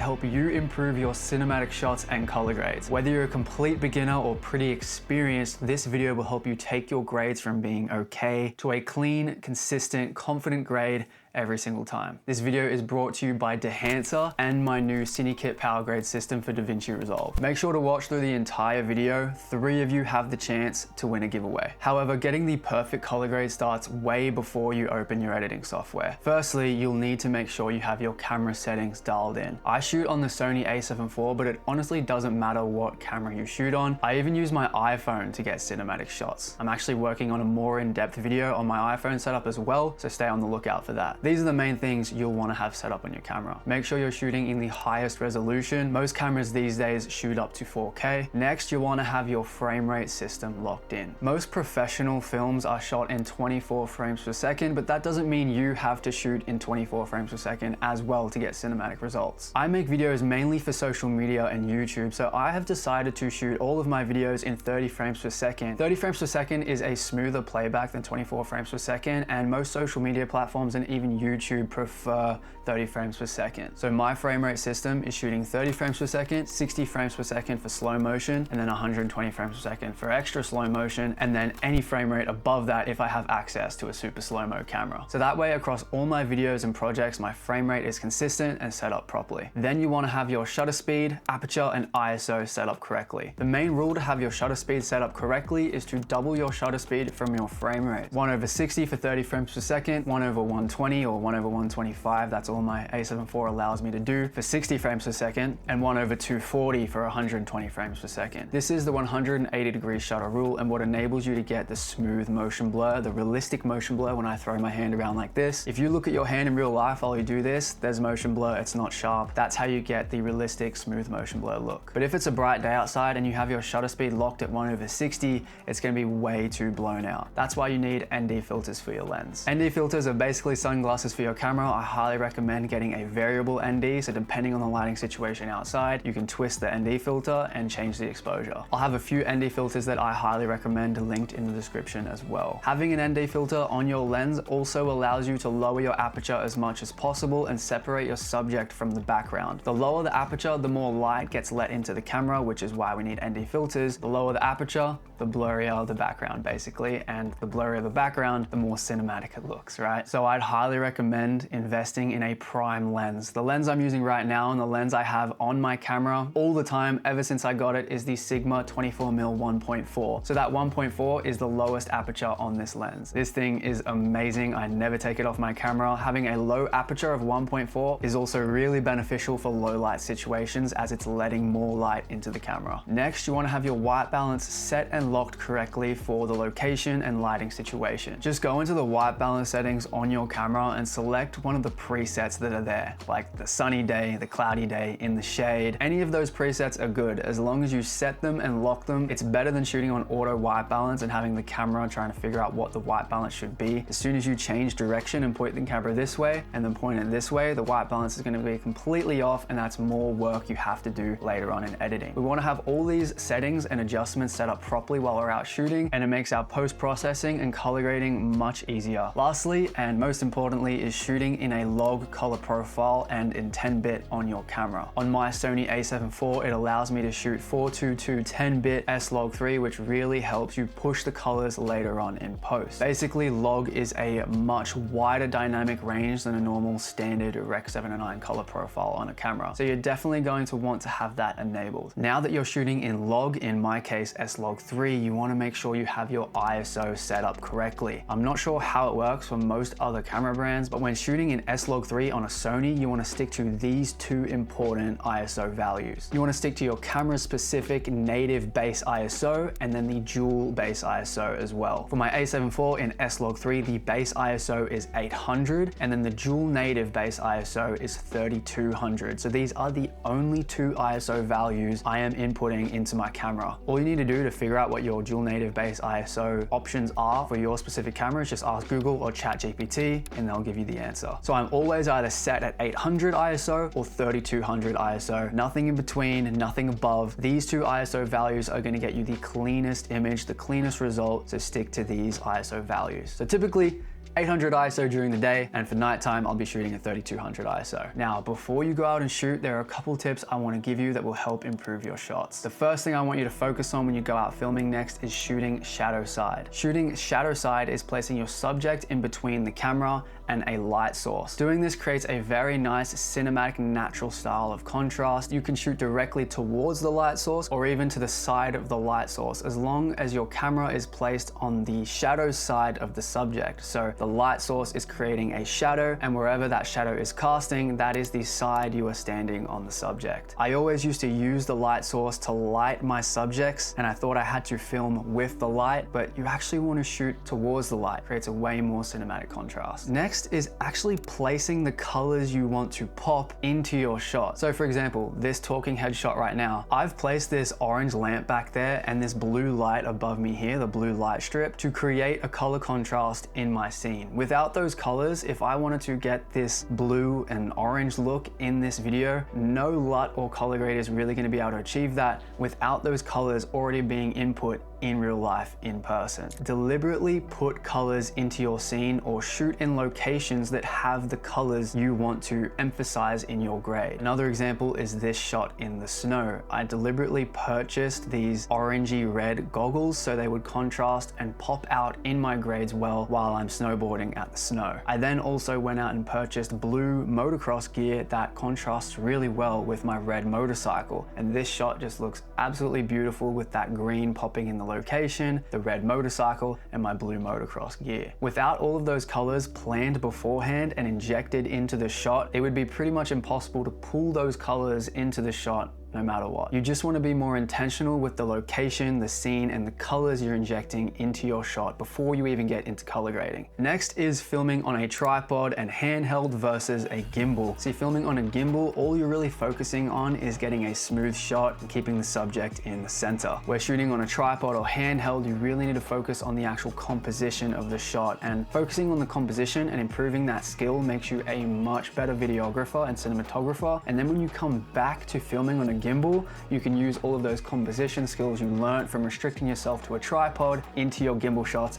help you improve your cinematic shots and color grades. Whether you're a complete beginner or pretty experienced, this video will help you take your grades from being okay to a clean, consistent, confident grade every single time. This video is brought to you by Dehancer and my new CineKit Powergrade system for DaVinci Resolve. Make sure to watch through the entire video. 3 of you have the chance to win a giveaway. However, getting the perfect color grade starts way before you open your editing software. Firstly, you'll need to make sure you have your camera settings dialed in. I shoot on the Sony a7 IV, but it honestly doesn't matter what camera you shoot on. I even use my iPhone to get cinematic shots. I'm actually working on a more in-depth video on my iPhone setup as well, so stay on the lookout for that. These are the main things you'll want to have set up on your camera. Make sure you're shooting in the highest resolution. Most cameras these days shoot up to 4K. Next, you want to have your frame rate system locked in. Most professional films are shot in 24 frames per second, but that doesn't mean you have to shoot in 24 frames per second as well to get cinematic results. I make videos mainly for social media and YouTube, so I have decided to shoot all of my videos in 30 frames per second. 30 frames per second is a smoother playback than 24 frames per second, and most social media platforms and even YouTube prefer 30 frames per second. So my frame rate system is shooting 30 frames per second, 60 frames per second for slow motion, and then 120 frames per second for extra slow motion, and then any frame rate above that if I have access to a super slow-mo camera. So that way, across all my videos and projects, my frame rate is consistent and set up properly. Then you want to have your shutter speed, aperture, and ISO set up correctly. The main rule to have your shutter speed set up correctly is to double your shutter speed from your frame rate. 1/60 for 30 frames per second, 1/120 or 1/125, that's all my a7 IV allows me to do for 60 frames per second, and 1/240 for 120 frames per second. This is the 180-degree shutter rule and what enables you to get the smooth motion blur, the realistic motion blur when I throw my hand around like this. If you look at your hand in real life while you do this, there's motion blur, it's not sharp. That's how you get the realistic smooth motion blur look. But if it's a bright day outside and you have your shutter speed locked at 1/60, it's gonna be way too blown out. That's why you need ND filters for your lens. ND filters are basically sunglasses for your camera. I highly recommend getting a variable ND, so depending on the lighting situation outside, you can twist the ND filter and change the exposure. I'll have a few ND filters that I highly recommend linked in the description as well. Having an ND filter on your lens also allows you to lower your aperture as much as possible and separate your subject from the background. The lower the aperture, the more light gets let into the camera, which is why we need ND filters. The lower the aperture, the blurrier the background basically, and the blurrier the background, the more cinematic it looks, right? So I'd highly recommend investing in a prime lens. The lens I'm using right now and the lens I have on my camera all the time ever since I got it is the Sigma 24mm 1.4. So that 1.4 is the lowest aperture on this lens. This thing is amazing. I never take it off my camera. Having a low aperture of 1.4 is also really beneficial for low light situations as it's letting more light into the camera. Next, you want to have your white balance set and locked correctly for the location and lighting situation. Just go into the white balance settings on your camera and select one of the presets that are there, like the sunny day, the cloudy day, in the shade. Any of those presets are good. As long as you set them and lock them, it's better than shooting on auto white balance and having the camera trying to figure out what the white balance should be. As soon as you change direction and point the camera this way and then point it this way, the white balance is going to be completely off, and that's more work you have to do later on in editing. We want to have all these settings and adjustments set up properly while we're out shooting, and it makes our post-processing and color grading much easier. Lastly, and most importantly, is shooting in a log color profile and in 10-bit on your camera. On my Sony a7 IV, it allows me to shoot 422 10-bit S-Log3, which really helps you push the colors later on in post. Basically, log is a much wider dynamic range than a normal standard Rec 709 color profile on a camera. So you're definitely going to want to have that enabled. Now that you're shooting in log, in my case S-Log3, you want to make sure you have your ISO set up correctly. I'm not sure how it works for most other camera brands, but when shooting in S-Log3 on a Sony, you want to stick to these two important ISO values. You want to stick to your camera specific native base ISO and then the dual base ISO as well. For my a7 IV in S-Log3, the base ISO is 800 and then the dual native base ISO is 3200. So these are the only two ISO values I am inputting into my camera. All you need to do to figure out what your dual native base ISO options are for your specific camera is just ask Google or ChatGPT and they'll give you the answer. So I'm always either set at 800 ISO or 3200 ISO, nothing in between, nothing above. These two ISO values are going to get you the cleanest image, the cleanest result, so stick to these ISO values. So typically 800 ISO during the day, and for nighttime, I'll be shooting at 3200 ISO. Now, before you go out and shoot, there are a couple tips I want to give you that will help improve your shots. The first thing I want you to focus on when you go out filming next is shooting shadow side. Shooting shadow side is placing your subject in between the camera and a light source. Doing this creates a very nice cinematic natural style of contrast. You can shoot directly towards the light source or even to the side of the light source, as long as your camera is placed on the shadow side of the subject. So the light source is creating a shadow, and wherever that shadow is casting, that is the side you are standing on the subject. I always used to use the light source to light my subjects, and I thought I had to film with the light, but you actually want to shoot towards the light. It creates a way more cinematic contrast. Next is actually placing the colors you want to pop into your shot. So for example, this talking head shot right now, I've placed this orange lamp back there and this blue light above me here, the blue light strip, to create a color contrast in my scene. Without those colors, if I wanted to get this blue and orange look in this video, no LUT or color grade is really going to be able to achieve that without those colors already being input in real life in person. Deliberately put colors into your scene or shoot in locations that have the colors you want to emphasize in your grade. Another example is this shot in the snow. I deliberately purchased these orangey red goggles so they would contrast and pop out in my grades well while I'm snowboarding at the snow. I then also went out and purchased blue motocross gear that contrasts really well with my red motorcycle. And this shot just looks absolutely beautiful with that green popping in the location, the red motorcycle, and my blue motocross gear. Without all of those colors planned beforehand and injected into the shot, it would be pretty much impossible to pull those colors into the shot no matter what. You just want to be more intentional with the location, the scene, and the colors you're injecting into your shot before you even get into color grading. Next is filming on a tripod and handheld versus a gimbal. See, filming on a gimbal, all you're really focusing on is getting a smooth shot and keeping the subject in the center. Where shooting on a tripod or handheld, you really need to focus on the actual composition of the shot, and focusing on the composition and improving that skill makes you a much better videographer and cinematographer. And then when you come back to filming on a gimbal, you can use all of those composition skills you learned from restricting yourself to a tripod into your gimbal shots,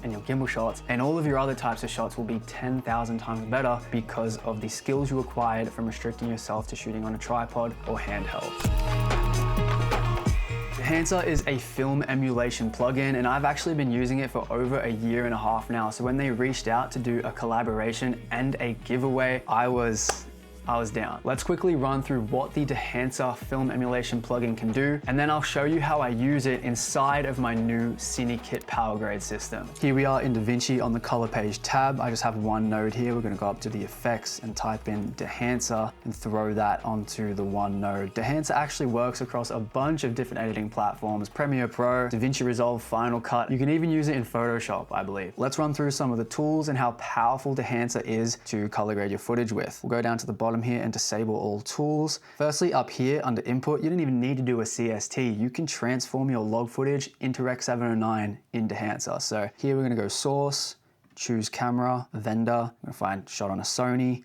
and all of your other types of shots will be 10,000 times better because of the skills you acquired from restricting yourself to shooting on a tripod or handheld. Dehancer is a film emulation plugin, and I've actually been using it for over a year and a half now. So when they reached out to do a collaboration and a giveaway, I was down. Let's quickly run through what the Dehancer film emulation plugin can do, and then I'll show you how I use it inside of my new CineKit Powergrade system. Here we are in DaVinci on the color page tab. I just have one node here. We're gonna go up to the effects and type in Dehancer and throw that onto the one node. Dehancer actually works across a bunch of different editing platforms: Premiere Pro, DaVinci Resolve, Final Cut. You can even use it in Photoshop, I believe. Let's run through some of the tools and how powerful Dehancer is to color grade your footage with. We'll go down to the bottom here and disable all tools. Firstly, up here under input, you don't even need to do a CST. You can transform your log footage into Rec. 709 in Dehancer. So here we're gonna go source, choose camera, vendor. I'm gonna find shot on a Sony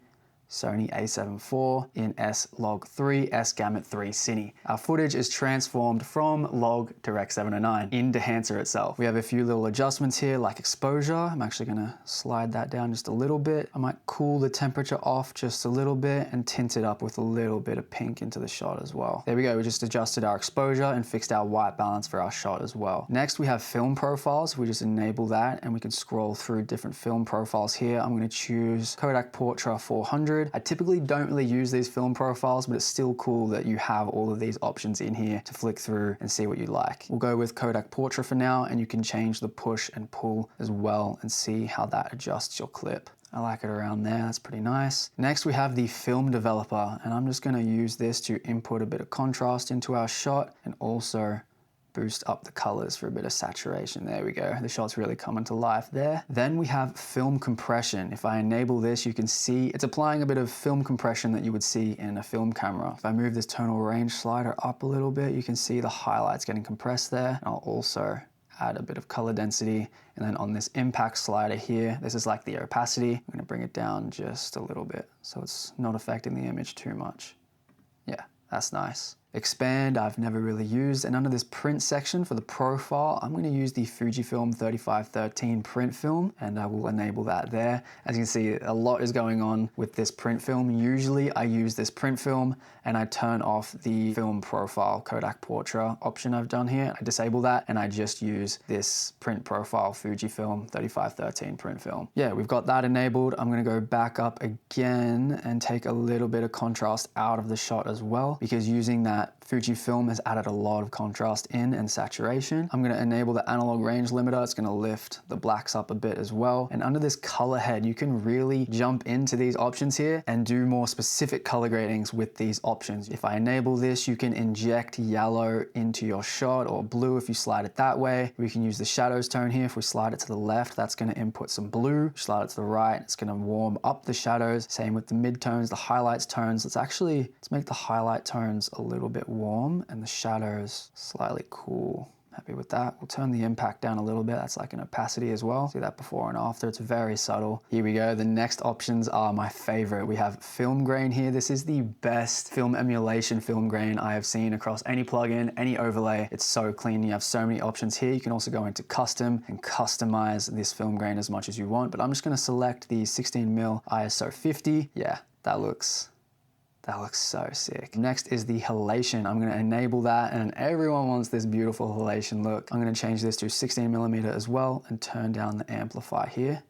A7 IV in S-Log3, S-Gamut3 Cine. Our footage is transformed from log to Rec. 709 in Dehancer itself. We have a few little adjustments here like exposure. I'm actually gonna slide that down just a little bit. I might cool the temperature off just a little bit and tint it up with a little bit of pink into the shot as well. There we go, we just adjusted our exposure and fixed our white balance for our shot as well. Next we have film profiles. We just enable that and we can scroll through different film profiles here. I'm gonna choose Kodak Portra 400. I typically don't really use these film profiles, but it's still cool that you have all of these options in here to flick through and see what you like. We'll go with Kodak Portra for now, and you can change the push and pull as well and see how that adjusts your clip. I like it around there, that's pretty nice. Next we have the film developer, and I'm just gonna use this to input a bit of contrast into our shot and also boost up the colors for a bit of saturation. There we go. The shot's really coming to life there. Then we have film compression. If I enable this, you can see it's applying a bit of film compression that you would see in a film camera. If I move this tonal range slider up a little bit, you can see the highlights getting compressed there. And I'll also add a bit of color density. And then on this impact slider here, this is like the opacity. I'm gonna bring it down just a little bit so it's not affecting the image too much. Yeah, that's nice. Expand, I've never really used. And under this print section for the profile, I'm gonna use the Fujifilm 3513 print film, and I will enable that there. As you can see, a lot is going on with this print film. Usually I use this print film and I turn off the film profile Kodak Portrait option I've done here. I disable that and I just use this print profile Fujifilm 3513 print film. Yeah, we've got that enabled. I'm gonna go back up again and take a little bit of contrast out of the shot as well, because using that Fujifilm has added a lot of contrast in and saturation. I'm gonna enable the analog range limiter. It's gonna lift the blacks up a bit as well. And under this color head, you can really jump into these options here and do more specific color gradings with these options. If I enable this, you can inject yellow into your shot, or blue if you slide it that way. We can use the shadows tone here. If we slide it to the left, that's gonna input some blue. Slide it to the right, it's gonna warm up the shadows. Same with the midtones, the highlights tones. Let's make the highlight tones a little bit warm and the shadows slightly cool. Happy with that. We'll turn the impact down a little bit. That's like an opacity as well. See that before and after. It's very subtle. Here we go. The next options are my favorite. We have film grain here. This is the best film emulation film grain I have seen across any plugin, any overlay. It's so clean. You have so many options here. You can also go into custom and customize this film grain as much as you want, but I'm just going to select the 16mm ISO 50. Yeah, that looks so sick. Next is the halation. I'm gonna enable that, and everyone wants this beautiful halation look. I'm gonna change this to 16mm as well and turn down the amplify here.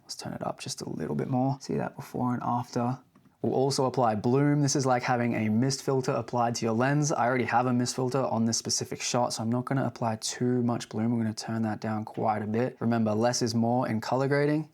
Let's turn it up just a little bit more. See that before and after. We'll also apply bloom. This is like having a mist filter applied to your lens. I already have a mist filter on this specific shot, so I'm not gonna apply too much bloom. I'm gonna turn that down quite a bit. Remember, less is more in color grading.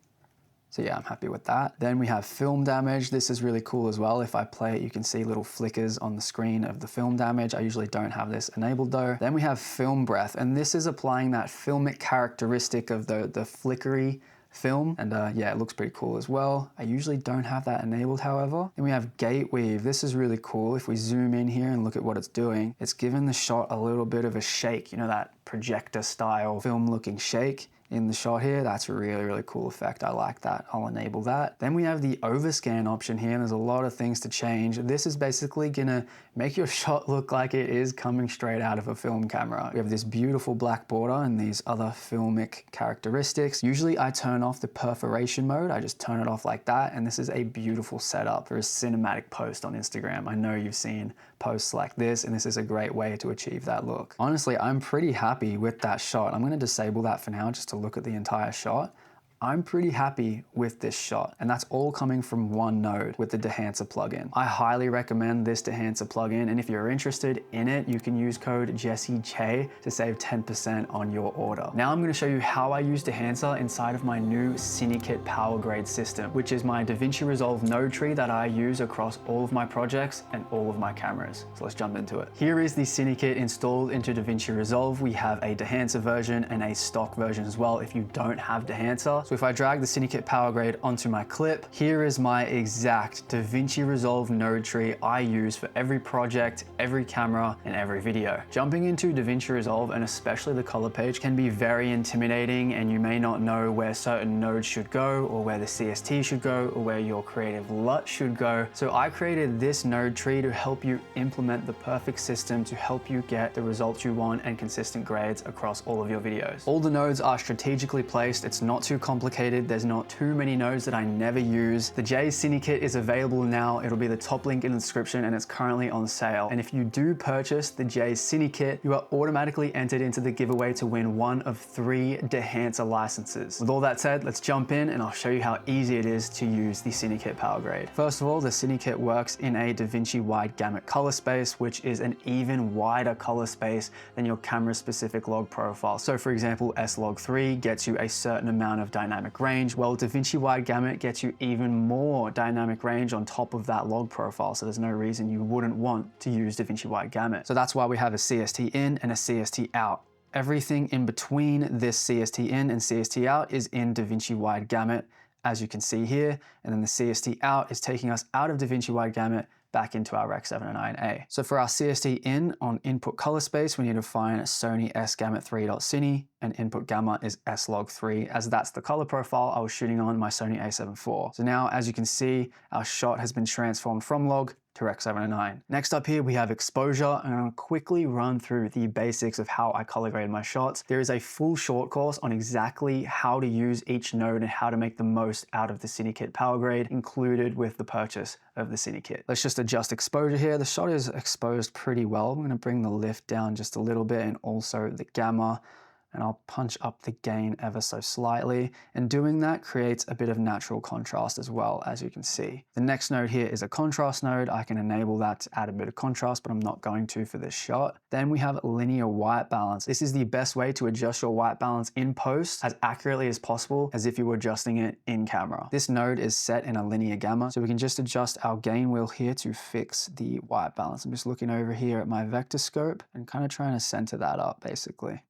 So yeah, I'm happy with that. Then we have film damage. This is really cool as well. If I play it, you can see little flickers on the screen of the film damage. I usually don't have this enabled though. Then we have film breath, and this is applying that filmic characteristic of the flickery film. And yeah, it looks pretty cool as well. I usually don't have that enabled, however. Then we have gate weave. This is really cool. If we zoom in here and look at what it's doing, it's given the shot a little bit of a shake, you know, that projector style film looking shake in the shot here. That's a really, really cool effect. I like that. I'll enable that. Then we have the overscan option here, and there's a lot of things to change. This is basically gonna make your shot look like it is coming straight out of a film camera. We have this beautiful black border and these other filmic characteristics. Usually I turn off the perforation mode. I just turn it off like that, and this is a beautiful setup for a cinematic post on Instagram. I know you've seen posts like this, and this is a great way to achieve that look. Honestly, I'm pretty happy with that shot. I'm gonna disable that for now just to look at the entire shot. I'm pretty happy with this shot, and that's all coming from one node with the Dehancer plugin. I highly recommend this Dehancer plugin, and if you're interested in it, you can use code JesseJ to save 10% on your order. Now I'm going to show you how I use Dehancer inside of my new CineKit Powergrade system, which is my DaVinci Resolve node tree that I use across all of my projects and all of my cameras. So let's jump into it. Here is the CineKit installed into DaVinci Resolve. We have a Dehancer version and a stock version as well if you don't have Dehancer. So if I drag the CineKit Powergrade onto my clip, here is my exact DaVinci Resolve node tree I use for every project, every camera, and every video. Jumping into DaVinci Resolve, and especially the color page, can be very intimidating, and you may not know where certain nodes should go, or where the CST should go, or where your creative LUT should go. So I created this node tree to help you implement the perfect system to help you get the results you want and consistent grades across all of your videos. All the nodes are strategically placed. It's not too complicated. There's not too many nodes that I never use. The Jay CineKit is available now. It'll be the top link in the description, and it's currently on sale. And if you do purchase the Jay CineKit, you are automatically entered into the giveaway to win one of 3 Dehancer licenses. With all that said, let's jump in and I'll show you how easy it is to use the CineKit Powergrade. First of all, the CineKit works in a DaVinci wide gamut color space, which is an even wider color space than your camera specific log profile. So for example, S-Log3 gets you a certain amount of dynamic range, while DaVinci wide gamut gets you even more dynamic range on top of that log profile. So there's no reason you wouldn't want to use DaVinci wide gamut. So that's why we have a CST in and a CST out. Everything in between this CST in and CST out is in DaVinci wide gamut, as you can see here. And then the CST out is taking us out of DaVinci wide gamut back into our Rec 709A. So for our CST in on input color space, we need to find Sony S-Gamut3.Cine, and input gamma is S-Log3, as that's the color profile I was shooting on my Sony A7 IV. So now, as you can see, our shot has been transformed from log to Rec 709. Next up here, we have exposure. I'm going to quickly run through the basics of how I color grade my shots. There is a full short course on exactly how to use each node and how to make the most out of the CineKit Powergrade included with the purchase of the CineKit. Let's just adjust exposure here. The shot is exposed pretty well. I'm going to bring the lift down just a little bit and also the gamma, and I'll punch up the gain ever so slightly. And doing that creates a bit of natural contrast as well, as you can see. The next node here is a contrast node. I can enable that to add a bit of contrast, but I'm not going to for this shot. Then we have linear white balance. This is the best way to adjust your white balance in post as accurately as possible, as if you were adjusting it in camera. This node is set in a linear gamma, so we can just adjust our gain wheel here to fix the white balance. I'm just looking over here at my vector scope and kind of trying to center that up basically.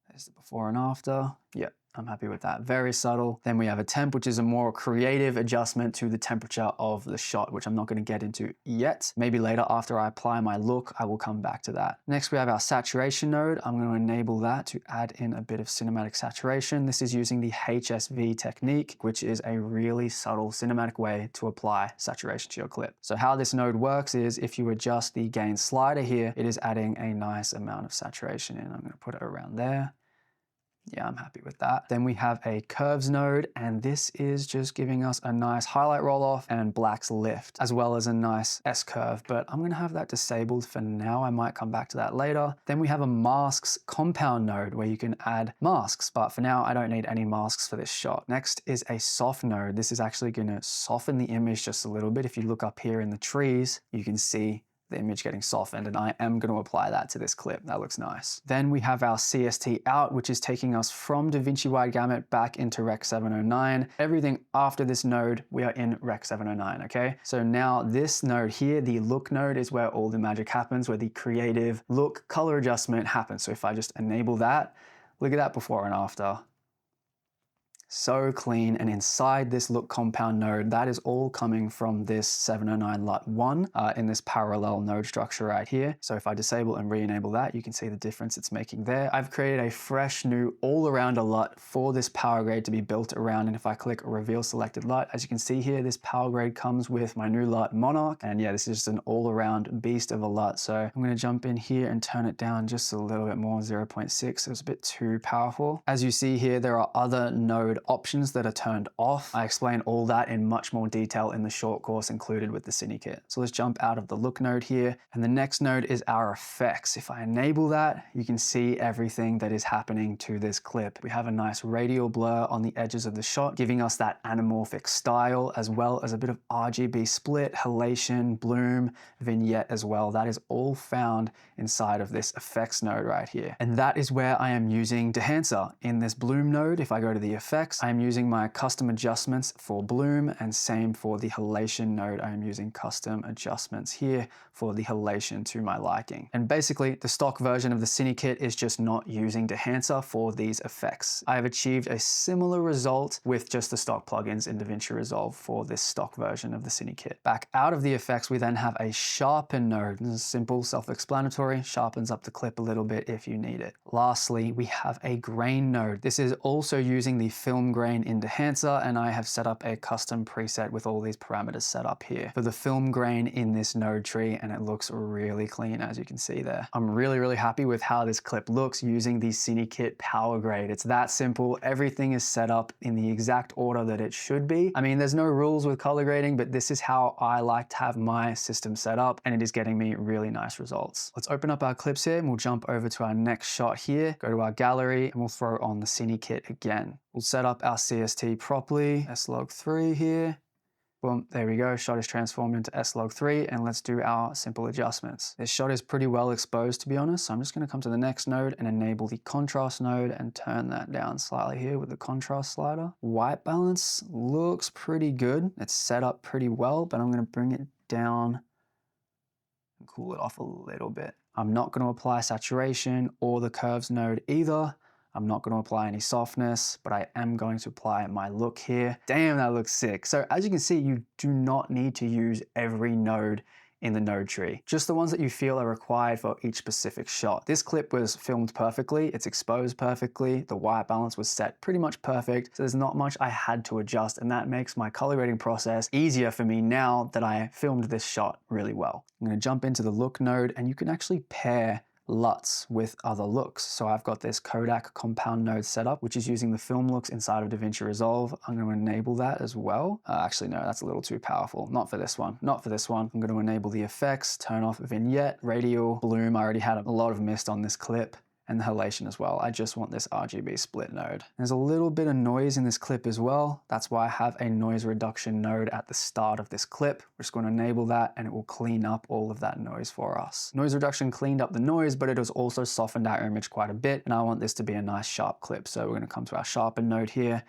There's the before and after. Yep, I'm happy with that. Very subtle. Then we have a temp, which is a more creative adjustment to the temperature of the shot, which I'm not going to get into yet. Maybe later after I apply my look, I will come back to that. Next, we have our saturation node. I'm going to enable that to add in a bit of cinematic saturation. This is using the HSV technique, which is a really subtle cinematic way to apply saturation to your clip. So how this node works is if you adjust the gain slider here, it is adding a nice amount of saturation in. I'm going to put it around there. Yeah, I'm happy with that. Then we have a curves node, and this is just giving us a nice highlight roll off and blacks lift, as well as a nice S curve, but I'm gonna have that disabled for now. I might come back to that later. Then we have a masks compound node where you can add masks, but for now I don't need any masks for this shot. Next is a soft node. This is actually gonna soften the image just a little bit. If you look up here in the trees, you can see the image getting softened, and I am going to apply that to this clip. That looks nice. Then we have our CST out, which is taking us from DaVinci Wide Gamut back into Rec 709. Everything after this node, we are in Rec 709, okay? So now this node here, the look node, is where all the magic happens, where the creative look color adjustment happens. So if I just enable that, look at that before and after. So clean, and inside this look compound node, that is all coming from this 709 LUT 1 in this parallel node structure right here. So if I disable and re-enable that, you can see the difference it's making there. I've created a fresh new all-around LUT for this power grade to be built around, and if I click reveal selected LUT, as you can see here, this power grade comes with my new LUT Monarch, and yeah, this is just an all-around beast of a LUT. So I'm going to jump in here and turn it down just a little bit more, 0.6. It was a bit too powerful. As you see here, there are other node options that are turned off. I explain all that in much more detail in the short course included with the CineKit. So let's jump out of the look node here, and the next node is our effects. If I enable that, you can see everything that is happening to this clip. We have a nice radial blur on the edges of the shot, giving us that anamorphic style, as well as a bit of RGB split, halation, bloom, vignette as well. That is all found inside of this effects node right here. And that is where I am using Dehancer. In this bloom node, if I go to the effects, I am using my custom adjustments for bloom, and same for the halation node. I am using custom adjustments here for the halation to my liking. And basically the stock version of the CineKit is just not using Dehancer for these effects. I have achieved a similar result with just the stock plugins in DaVinci Resolve for this stock version of the CineKit. Back out of the effects, we then have a sharpen node. This is simple, self-explanatory, sharpens up the clip a little bit if you need it. Lastly, we have a grain node. This is also using the film grain in Dehancer, and I have set up a custom preset with all these parameters set up here for the film grain in this node tree, and it looks really clean, as you can see there. I'm really happy with how this clip looks using the CineKit Powergrade. It's that simple. Everything is set up in the exact order that it should be. I mean, there's no rules with color grading, but this is how I like to have my system set up, and it is getting me really nice results. Let's open up our clips here, and we'll jump over to our next shot here, go to our gallery, and we'll throw on the CineKit again. We'll set up our CST properly, S-Log3 here. Boom, there we go. Shot is transformed into S-Log3, and let's do our simple adjustments. This shot is pretty well exposed, to be honest, so I'm just going to come to the next node and enable the contrast node and turn that down slightly here with the contrast slider. White balance looks pretty good. It's set up pretty well, but I'm going to bring it down and cool it off a little bit. I'm not going to apply saturation or the curves node either. I'm not going to apply any softness, but I am going to apply my look here. Damn, that looks sick. So as you can see, you do not need to use every node in the node tree. Just the ones that you feel are required for each specific shot. This clip was filmed perfectly, it's exposed perfectly, the white balance was set pretty much perfect, so there's not much I had to adjust, and that makes my color grading process easier for me now that I filmed this shot really well. I'm going to jump into the look node, and you can actually pair LUTs with other looks. So I've got this Kodak compound node set up, which is using the film looks inside of DaVinci Resolve. I'm going to enable that as well. Actually, no, that's a little too powerful. Not for this one, not for this one. I'm going to enable the effects, turn off vignette, radial, bloom. I already had a lot of mist on this clip, and the halation as well. I just want this RGB split node. There's a little bit of noise in this clip as well. That's why I have a noise reduction node at the start of this clip. We're just going to enable that, and it will clean up all of that noise for us. Noise reduction cleaned up the noise, but it has also softened our image quite a bit, and I want this to be a nice sharp clip. So we're going to come to our sharpen node here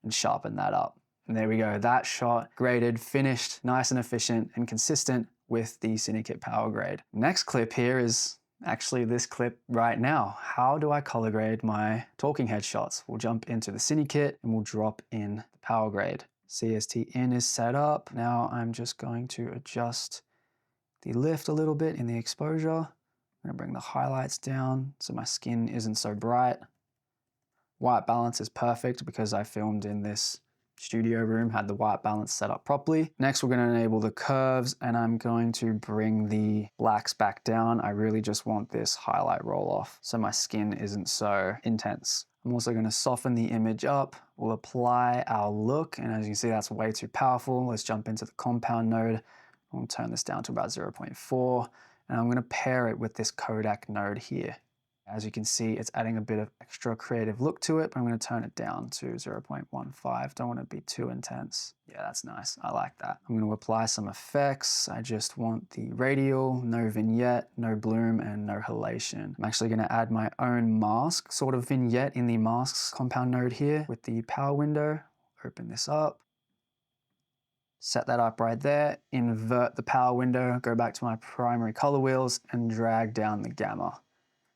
and sharpen that up. And there we go. That shot graded, finished, nice and efficient and consistent with the CineKit Powergrade. Next clip here is actually this clip right now. How do I color grade my talking head shots? We'll jump into the CineKit and we'll drop in the Powergrade. CST in is set up. Now I'm just going to adjust the lift a little bit in the exposure. I'm gonna bring the highlights down so my skin isn't so bright. White balance is perfect because I filmed in this studio room, had the white balance set up properly. Next, we're going to enable the curves, and I'm going to bring the blacks back down. I really just want this highlight roll off so my skin isn't so intense. I'm also going to soften the image up. We'll apply our look, and as you can see, that's way too powerful. Let's jump into the compound node. We'll turn this down to about 0.4, and I'm going to pair it with this Kodak node here. As you can see, it's adding a bit of extra creative look to it, but I'm going to turn it down to 0.15. Don't want to be too intense. Yeah, that's nice. I like that. I'm going to apply some effects. I just want the radial, no vignette, no bloom, and no halation. I'm actually going to add my own mask, sort of vignette in the masks compound node here with the power window. Open this up. Set that up right there, invert the power window, go back to my primary color wheels, and drag down the gamma.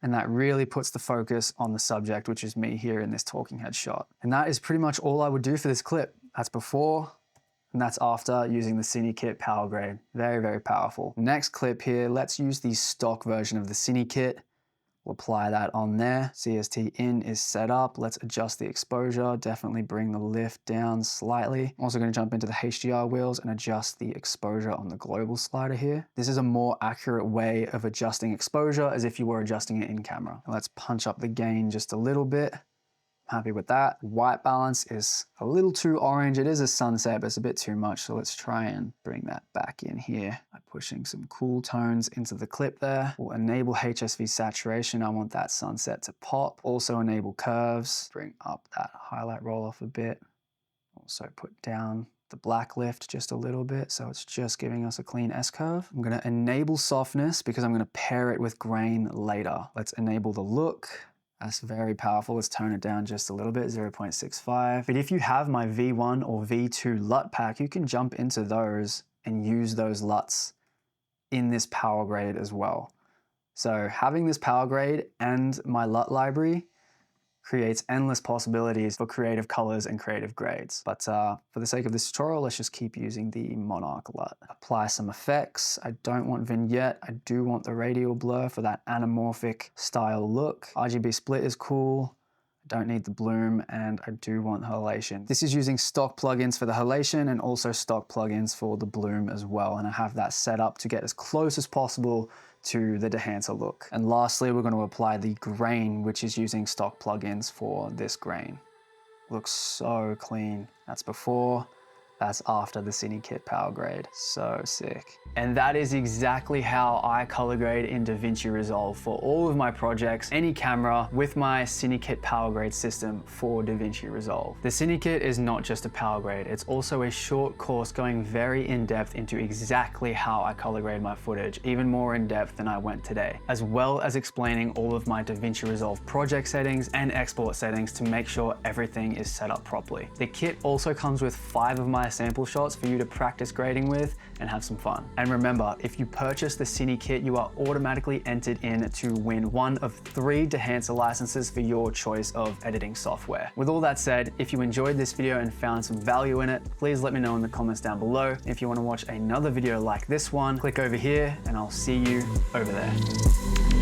And that really puts the focus on the subject, which is me here in this talking head shot. And that is pretty much all I would do for this clip. That's before, and that's after using the CineKit Powergrade. Very, very powerful. Next clip here, let's use the stock version of the CineKit. We'll apply that on there. CST in is set up. Let's adjust the exposure. Definitely bring the lift down slightly. I'm also going to jump into the HDR wheels and adjust the exposure on the global slider here. This is a more accurate way of adjusting exposure as if you were adjusting it in camera. And let's punch up the gain just a little bit. Happy with that. White balance is a little too orange. It is a sunset, but it's a bit too much. So let's try and bring that back in here by pushing some cool tones into the clip there. We'll enable HSV saturation. I want that sunset to pop. Also enable curves. Bring up that highlight roll off a bit. Also put down the black lift just a little bit, so it's just giving us a clean S-curve. I'm gonna enable softness because I'm gonna pair it with grain later. Let's enable the look. That's very powerful. Let's tone it down just a little bit, 0.65. But if you have my V1 or V2 LUT pack, you can jump into those and use those LUTs in this Powergrade as well. So having this Powergrade and my LUT library creates endless possibilities for creative colors and creative grades. But for the sake of this tutorial, let's just keep using the Monarch LUT. Apply some effects. I don't want vignette. I do want the radial blur for that anamorphic style look. RGB split is cool. I don't need the bloom, and I do want halation. This is using stock plugins for the halation and also stock plugins for the bloom as well. And I have that set up to get as close as possible to the Dehancer look. And lastly, we're going to apply the grain, which is using stock plugins for this grain. Looks so clean. That's before, that's after the CineKit Powergrade. So sick. And that is exactly how I color grade in DaVinci Resolve for all of my projects, any camera, with my CineKit Powergrade system for DaVinci Resolve. The CineKit is not just a Powergrade, it's also a short course going very in depth into exactly how I color grade my footage, even more in depth than I went today, as well as explaining all of my DaVinci Resolve project settings and export settings to make sure everything is set up properly. The kit also comes with 5 of my high sample shots for you to practice grading with and have some fun. And remember, if you purchase the CineKit, you are automatically entered in to win one of 3 Dehancer licenses for your choice of editing software. With all that said, if you enjoyed this video and found some value in it, please let me know in the comments down below. If you want to watch another video like this one, click over here and I'll see you over there.